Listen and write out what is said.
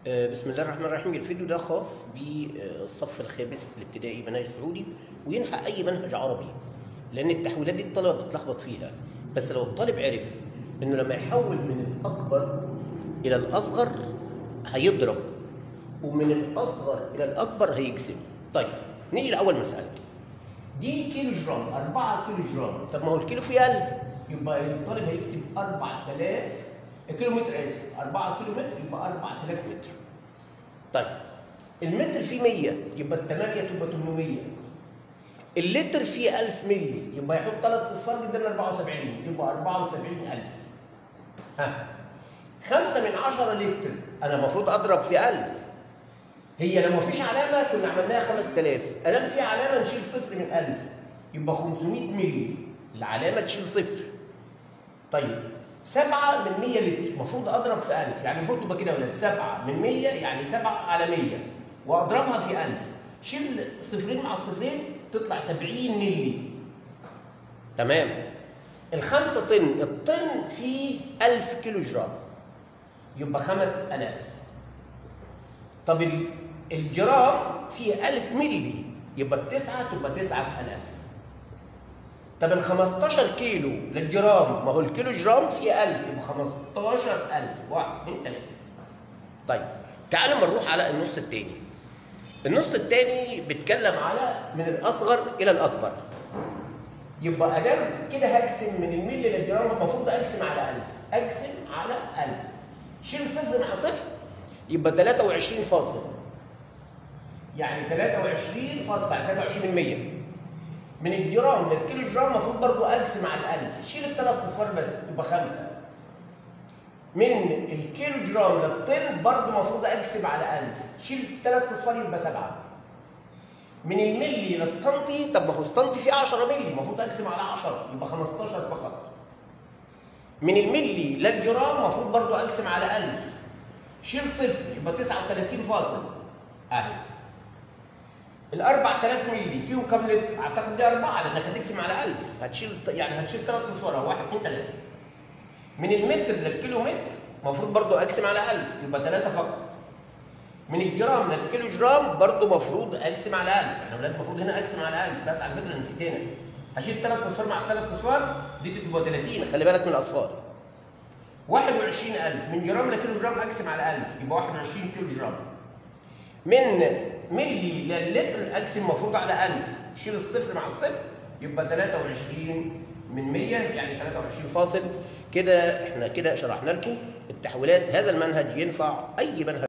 بسم الله الرحمن الرحيم. الفيديو ده خاص بالصف الخامس الابتدائي منهج سعودي، وينفع اي منهج عربي، لان التحويلات دي الطلبه بتتلخبط فيها. بس لو الطالب عرف انه لما يحول من الاكبر الى الاصغر هيضرب، ومن الاصغر الى الاكبر هيقسم. طيب نيجي لاول مساله. دي كيلو جرام، 4 كيلو جرام. طب ما هو الكيلو فيه 1000، يبقى الطالب هيكتب 4000 كيلو متر، اسف 4 كيلو متر يبقى 4000 متر. طيب المتر فيه 100 يبقى ال8 تبقى 800. اللتر فيه 1000 مللي يبقى يحط 3 اصفار قدام 74 يبقى 74000. ها 5 من 10 لتر انا المفروض اضرب في 1000. هي لو مفيش علامه كنا عملناها 5000، ادام في علامه نشيل صفر من 1000 يبقى 500 مللي، العلامه تشيل صفر. طيب 7 من 100 لتر المفروض اضرب في 1000، يعني المفروض تبقى كده يا ولاد 7 من 100 يعني 7 على 100 واضربها في 1000، شيل صفرين مع الصفرين تطلع 70 مللي. تمام. الخمسة طن، الطن فيه 1000 كيلو جرام يبقى 5000. طب الجرام فيه 1000 مللي يبقى التسعة تبقى 9000. طب ال 15 كيلو للجرام، ما هو الكيلو جرام فيه 1000 يبقى 15000. 1 2 3. طيب تعالوا اما نروح على النص الثاني. النص الثاني بيتكلم على من الاصغر الى الاكبر. يبقى ادام كده هقسم من الملي للجرام، المفروض اقسم على 1000. اقسم على 1000، شيل صفر مع صفر يبقى 23 فاصل، يعني 23 فاصل يعني 23%. من الجرام للكيلو جرام المفروض برضه اقسم على 1000، شيل الثلاث اصفار بس تبقى 5. من الكيلو جرام للطن برضه المفروض اقسم على 1000، شيل الثلاث اصفار يبقى 7. من الملي للسنتي، طب ما هو السنتي فيه 10 ملي المفروض اقسم على 10 يبقى 15 فقط. من الملي للجرام المفروض برضه اقسم على 1000، شيل صفر يبقى 39 فاصل. اهي ال 4000 مللي فيهم كام لتر؟ اعتقد دي 4 لانك هتقسم على 1000، هتشيل يعني هتشيل 3 اصفار 1 2 3. من المتر للكيلو متر المفروض برضه اقسم على 1000 يبقى 3 فقط. من الجرام للكيلو جرام برضه المفروض اقسم على 1000، يعني يا اولاد المفروض هنا اقسم على 1000، بس على فكره نسيت هنا هشيل 3 اصفار مع 3 اصفار دي تبقى 30، خلي بالك من الاصفار. 21000 من جرام لكيلو جرام اقسم على 1000 يبقى 21 كيلو جرام. من ملي للتر اقسم المفروض على 1000، شيل الصفر مع الصفر يبقى 23 من 100 يعني 23 فاصل. كده احنا كده شرحنا لكم التحويلات. هذا المنهج ينفع اي منهج